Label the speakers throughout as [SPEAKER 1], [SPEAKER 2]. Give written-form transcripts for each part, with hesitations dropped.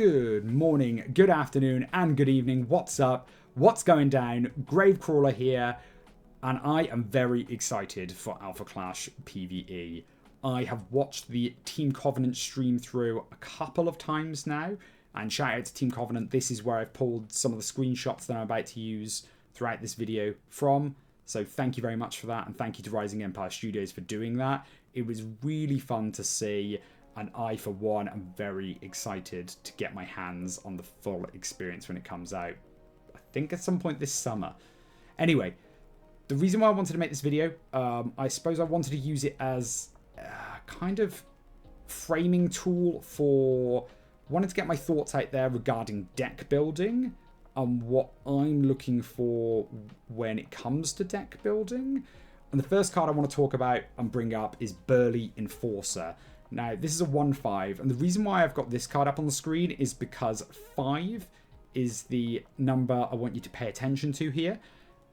[SPEAKER 1] Good morning, good afternoon, and good evening. What's up? What's going down? Gravecrawler here, and I am very excited for Alpha Clash PvE. I have watched the Team Covenant stream through a couple of times now, and shout out to Team Covenant. This is where I've pulled some of the screenshots that I'm about to use throughout this video from. So thank you very much for that, and thank you to Rising Empire Studios for doing that. It was really fun to see. And I, for one, am very excited to get my hands on the full experience when it comes out. I think at some point this summer. Anyway, the reason why I wanted to make this video, I suppose I wanted to use it as a kind of framing tool for... wanted to get my thoughts out there regarding deck building and what I'm looking for when it comes to deck building. And the first card I want to talk about and bring up is Burly Enforcer. Now, this is a 1/5, and the reason why I've got this card up on the screen is because 5 is the number I want you to pay attention to here.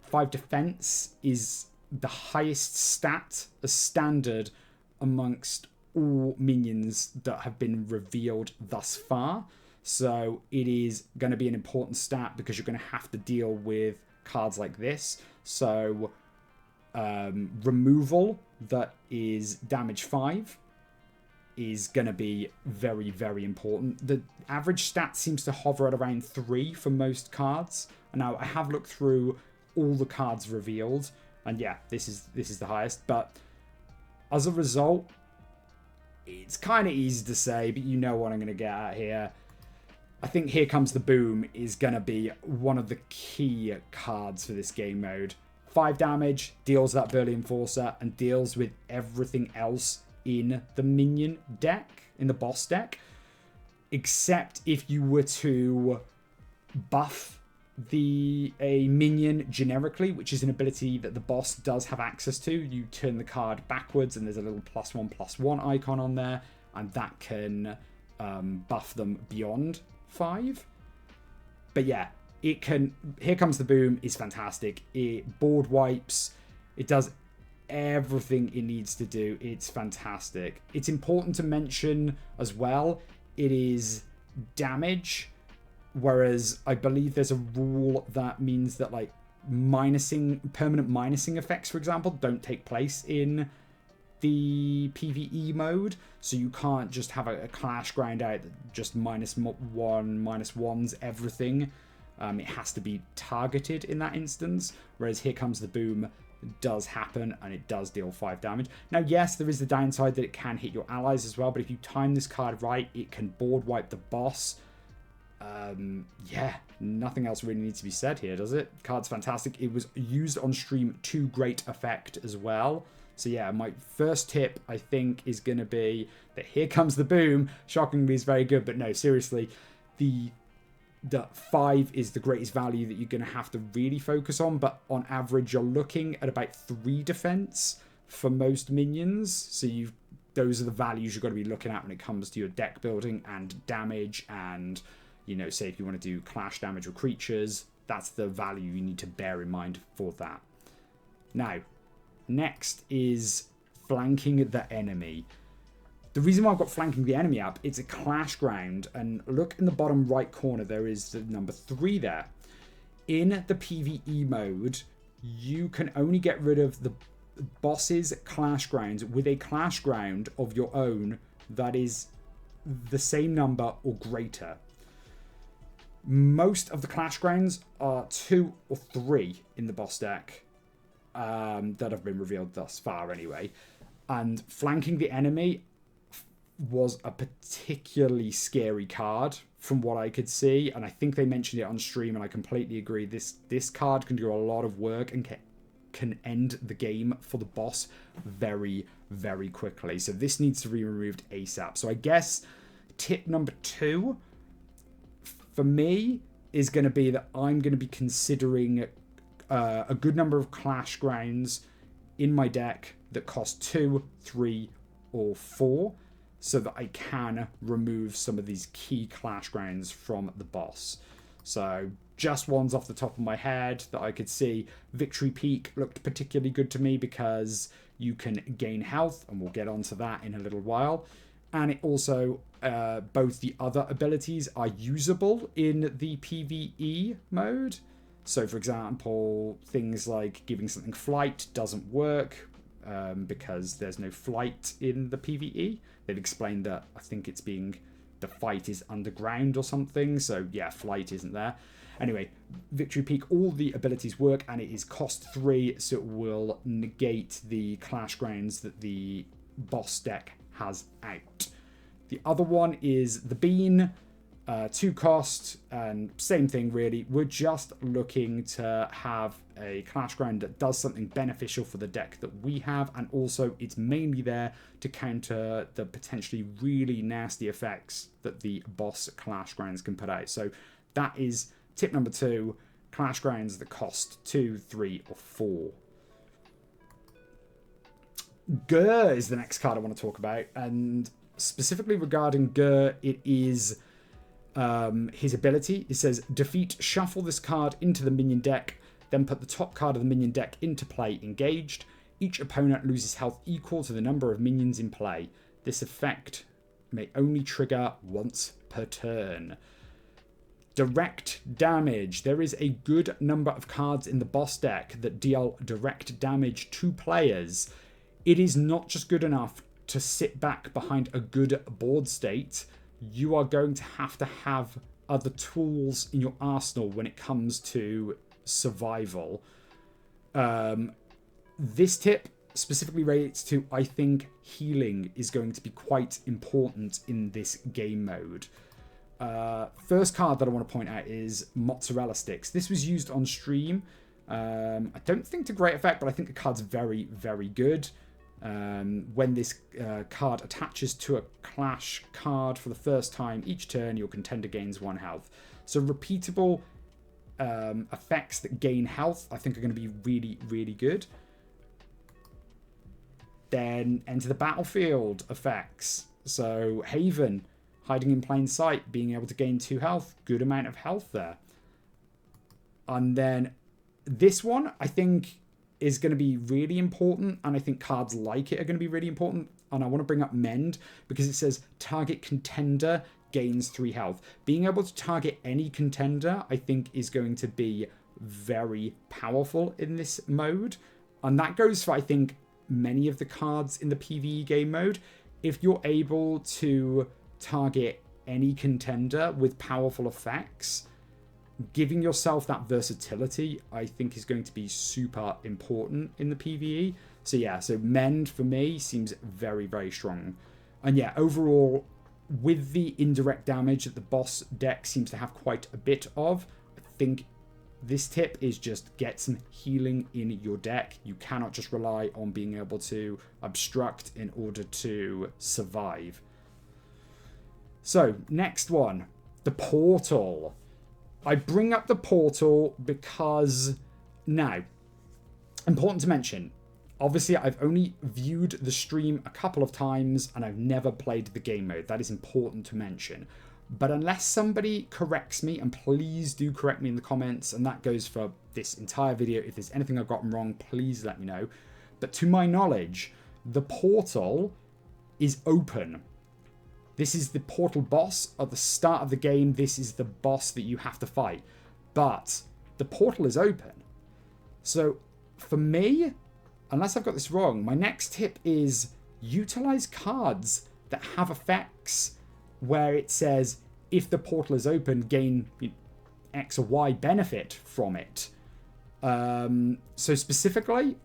[SPEAKER 1] 5 defense is the highest stat as standard amongst all minions that have been revealed thus far. So it is going to be an important stat because you're going to have to deal with cards like this. So removal that is damage 5 is going to be very, very important. The average stat seems to hover at around 3 for most cards. Now, I have looked through all the cards revealed, and yeah, this is the highest. But as a result, it's kind of easy to say, but you know what I'm going to get at here. I think Here Comes the Boom is going to be one of the key cards for this game mode. 5 damage, deals that Burly Enforcer, and deals with everything else in the minion deck, in the boss deck, except if you were to buff a minion generically, which is an ability that the boss does have access to. You turn the card backwards and there's a little +1/+1 icon on there, and that can buff them beyond 5. But yeah, it can. Here Comes the Boom is fantastic. It board wipes, it does everything it needs to do. It's fantastic. It's important to mention as well, it is damage, whereas I believe there's a rule that means that like permanent minusing effects, for example, don't take place in the PvE mode. So you can't just have a clash ground out that just -1/-1s everything. It has to be targeted in that instance, whereas Here Comes the Boom does happen, and it does deal 5 damage. Now, yes, there is the downside that it can hit your allies as well, but if you time this card right, it can board wipe the boss. Yeah, nothing else really needs to be said here, does it? Card's fantastic. It was used on stream to great effect as well. So yeah, my first tip, I think, is going to be that Here Comes the Boom, shockingly, is very good, but no, seriously, the 5 is the greatest value that you're going to have to really focus on, but on average you're looking at about 3 defense for most minions. So those are the values you've got to be looking at when it comes to your deck building and damage, and say if you want to do clash damage with creatures, that's the value you need to bear in mind for that. Now, next is flanking the enemy. The reason why I've got flanking the enemy up, it's a clash ground, and look in the bottom right corner, there is the number 3 there. In the PvE mode, you can only get rid of the boss's clash grounds with a clash ground of your own that is the same number or greater. Most of the clash grounds are 2 or 3 in the boss deck that have been revealed thus far anyway. And flanking the enemy was a particularly scary card from what I could see, and I think they mentioned it on stream, and I completely agree. This card can do a lot of work and can end the game for the boss very, very quickly. So this needs to be removed ASAP. So I guess tip number 2 for me is going to be that I'm going to be considering a good number of clash grounds in my deck that cost 2, 3, or 4. So that I can remove some of these key clash grounds from the boss. So just ones off the top of my head that I could see. Victory Peak looked particularly good to me because you can gain health, and we'll get onto that in a little while. And it also, both the other abilities are usable in the PvE mode. So, for example, things like giving something flight doesn't work because there's no flight in the PvE. They've explained that I think it's being... the fight is underground or something. So, yeah, flight isn't there. Anyway, Victory Peak, all the abilities work, and it is cost 3, so it will negate the Clash Grounds that the boss deck has out. The other one is the Bean, 2 cost, and same thing really. We're just looking to have a Clash Ground that does something beneficial for the deck that we have, and also it's mainly there to counter the potentially really nasty effects that the boss Clash Grounds can put out. So that is tip number 2, Clash Grounds that cost 2, 3, or 4. Gur is the next card I want to talk about, and specifically regarding Gur, it is his ability. It says, defeat, shuffle this card into the minion deck, then put the top card of the minion deck into play engaged. Each opponent loses health equal to the number of minions in play. This effect may only trigger once per turn. Direct damage. There is a good number of cards in the boss deck that deal direct damage to players. It is not just good enough to sit back behind a good board state. You are going to have other tools in your arsenal when it comes to survival. This tip specifically relates to, I think, healing is going to be quite important in this game mode. First card that I want to point out is Mozzarella Sticks. This was used on stream. I don't think to great effect, but I think the card's very, very good. When this card attaches to a clash card for the first time each turn, your contender gains 1 health. So repeatable effects that gain health, I think, are going to be really, really good. Then enter the battlefield effects. So Haven, hiding in plain sight, being able to gain 2 health, good amount of health there. And then this one, I think, is going to be really important, and I think cards like it are going to be really important. And I want to bring up Mend because it says target contender gains 3 health. Being able to target any contender, I think, is going to be very powerful in this mode. And that goes for, I think, many of the cards in the PvE game mode. If you're able to target any contender with powerful effects, giving yourself that versatility, I think, is going to be super important in the PvE. So yeah, so Mend for me seems very, very strong. And yeah, overall, with the indirect damage that the boss deck seems to have quite a bit of, I think this tip is just get some healing in your deck. You cannot just rely on being able to obstruct in order to survive. So, next one, the Portal. I bring up the Portal because, now, important to mention, obviously I've only viewed the stream a couple of times and I've never played the game mode. That is important to mention. But unless somebody corrects me, and please do correct me in the comments, and that goes for this entire video, if there's anything I've gotten wrong, please let me know. But to my knowledge, the Portal is open. This is the Portal boss at the start of the game. This is the boss that you have to fight. But the Portal is open. So for me, unless I've got this wrong, my next tip is utilize cards that have effects where it says, if the Portal is open, gain X or Y benefit from it. So specifically,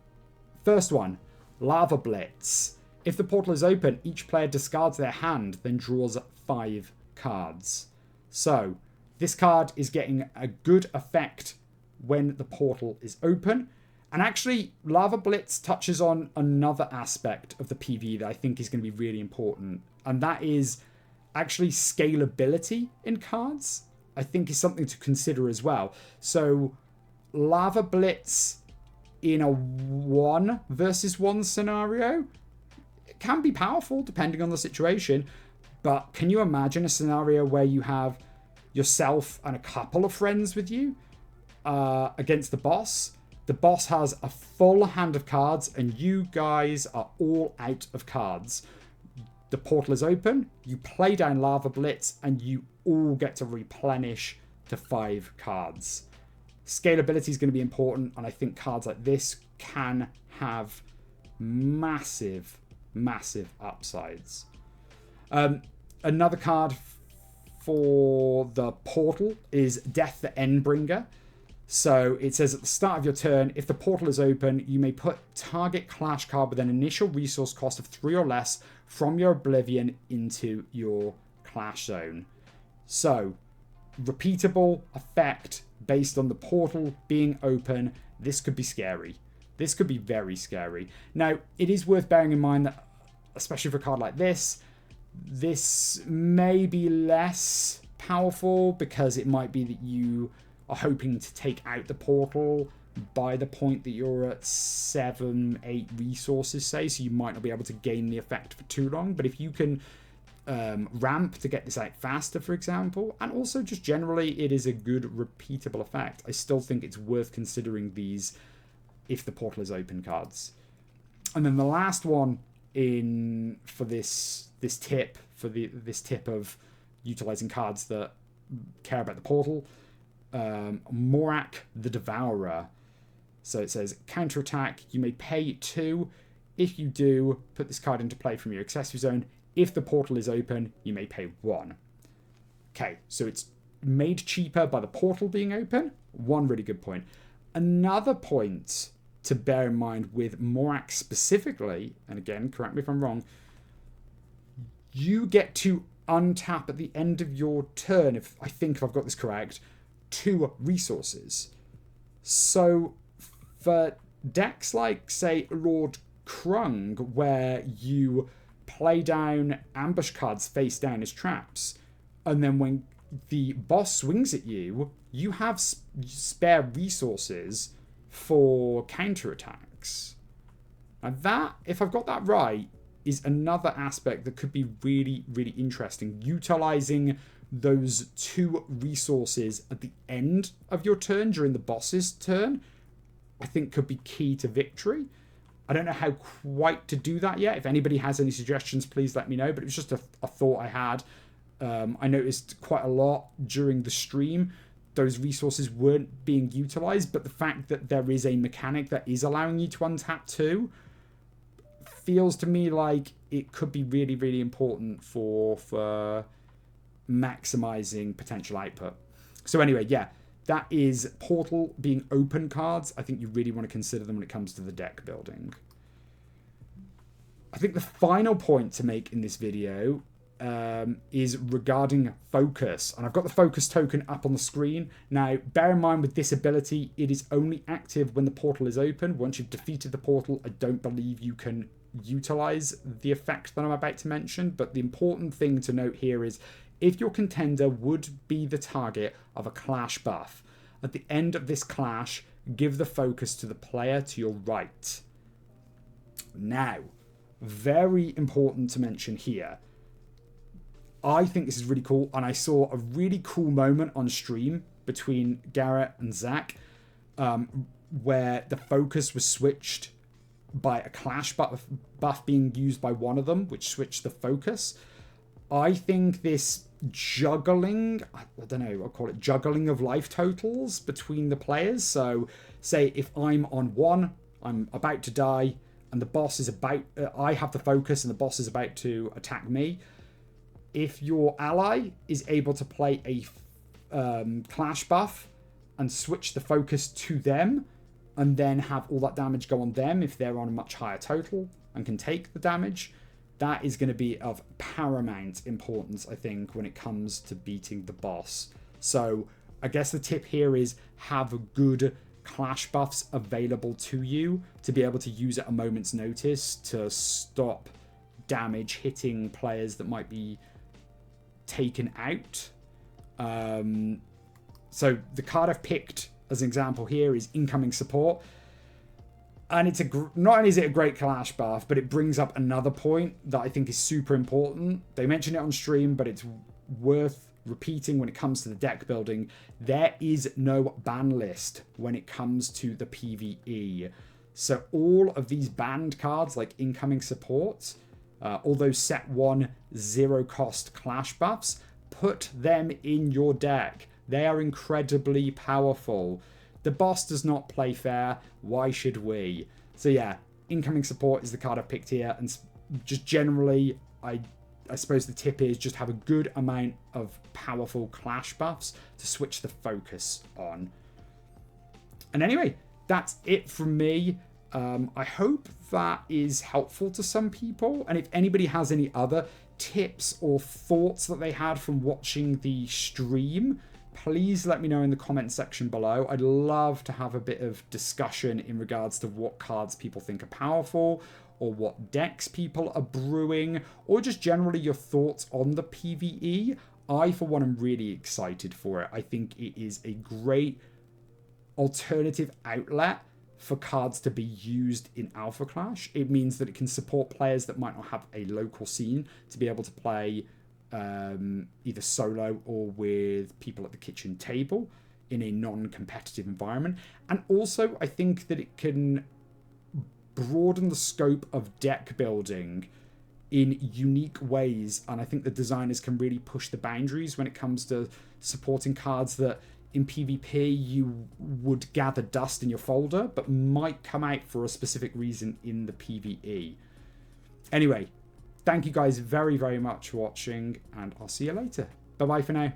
[SPEAKER 1] first one, Lava Blitz. If the Portal is open, each player discards their hand, then draws 5 cards. So this card is getting a good effect when the Portal is open. And actually, Lava Blitz touches on another aspect of the PvE that I think is going to be really important. And that is actually scalability in cards, I think, is something to consider as well. So Lava Blitz in a 1 versus 1 scenario, it can be powerful depending on the situation. But can you imagine a scenario where you have yourself and a couple of friends with you against the boss? The boss has a full hand of cards and you guys are all out of cards. the portal is open, you play down Lava Blitz, and you all get to replenish to 5 cards. Scalability is going to be important, and I think cards like this can have massive, massive upsides. Another card for the portal is Death the Endbringer. So it says at the start of your turn, if the portal is open, you may put target clash card with an initial resource cost of 3 or less from your Oblivion into your clash zone. So, repeatable effect based on the portal being open. This could be scary. This could be very scary. Now, it is worth bearing in mind that, especially for a card like this may be less powerful because it might be that you are hoping to take out the portal by the point that you're at 7-8 resources, say, so you might not be able to gain the effect for too long. But if you can ramp to get this out faster, for example, and also just generally it is a good repeatable effect, I still think it's worth considering these if the portal is open cards. And then the last one for this tip of utilizing cards that care about the portal, Morak the Devourer. So it says, counterattack, you may pay 2. If you do, put this card into play from your accessory zone. If the portal is open, you may pay 1. Okay, so it's made cheaper by the portal being open. One really good point. Another point to bear in mind with Morak specifically, and again, correct me if I'm wrong, you get to untap at the end of your turn, if I've got this correct, 2 resources. So for decks like, say, Lord Krung, where you play down ambush cards face down as traps, and then when the boss swings at you, you have spare resources for counterattacks. Now that, if I've got that right, is another aspect that could be really, really interesting. Utilizing those 2 resources at the end of your turn during the boss's turn, I think could be key to victory. I don't know how quite to do that yet. If anybody has any suggestions, please let me know. But it was just a thought I had. I noticed quite a lot during the stream those resources weren't being utilized, but the fact that there is a mechanic that is allowing you to untap 2 feels to me like it could be really, really important for maximizing potential output. So anyway, yeah, that is Portal being open cards. I think you really want to consider them when it comes to the deck building. I think the final point to make in this video is regarding focus. And I've got the focus token up on the screen. Now, bear in mind with this ability, it is only active when the portal is open. Once you've defeated the portal, I don't believe you can utilize the effect that I'm about to mention. But the important thing to note here is if your contender would be the target of a clash buff, at the end of this clash, give the focus to the player to your right. Now, very important to mention here, I think this is really cool, and I saw a really cool moment on stream between Garrett and Zach where the focus was switched by a clash buff being used by one of them, which switched the focus. I think this juggling, I don't know, I'll call it juggling of life totals between the players. So say if I'm on 1, I'm about to die, and the boss is I have the focus and the boss is about to attack me. If your ally is able to play a clash buff and switch the focus to them, and then have all that damage go on them if they're on a much higher total and can take the damage, that is going to be of paramount importance, I think, when it comes to beating the boss. So I guess the tip here is have good clash buffs available to you to be able to use at a moment's notice to stop damage hitting players that might be taken out. So the card I've picked as an example here is Incoming Support, and it's not only is it a great clash buff, but it brings up another point that I think is super important. They mentioned it on stream, but it's worth repeating when it comes to the deck building. There is no ban list when it comes to the PvE. So all of these banned cards like Incoming Support, All those set 1 0 cost clash buffs, put them in your deck. They are incredibly powerful. The boss does not play fair. Why should we? So yeah, incoming support is the card I've picked here. And just generally, I suppose the tip is just have a good amount of powerful clash buffs to switch the focus on. And anyway, that's it from me. I hope that is helpful to some people. And if anybody has any other tips or thoughts that they had from watching the stream, please let me know in the comment section below. I'd love to have a bit of discussion in regards to what cards people think are powerful, or what decks people are brewing, or just generally your thoughts on the PvE. I, for one, am really excited for it. I think it is a great alternative outlet for cards to be used in Alpha Clash. It means that it can support players that might not have a local scene to be able to play either solo or with people at the kitchen table in a non-competitive environment. And also, I think that it can broaden the scope of deck building in unique ways. And I think the designers can really push the boundaries when it comes to supporting cards that in PvP you would gather dust in your folder, but might come out for a specific reason in the PvE. Anyway, thank you guys very, very much for watching, and I'll see you later. Bye-bye for now.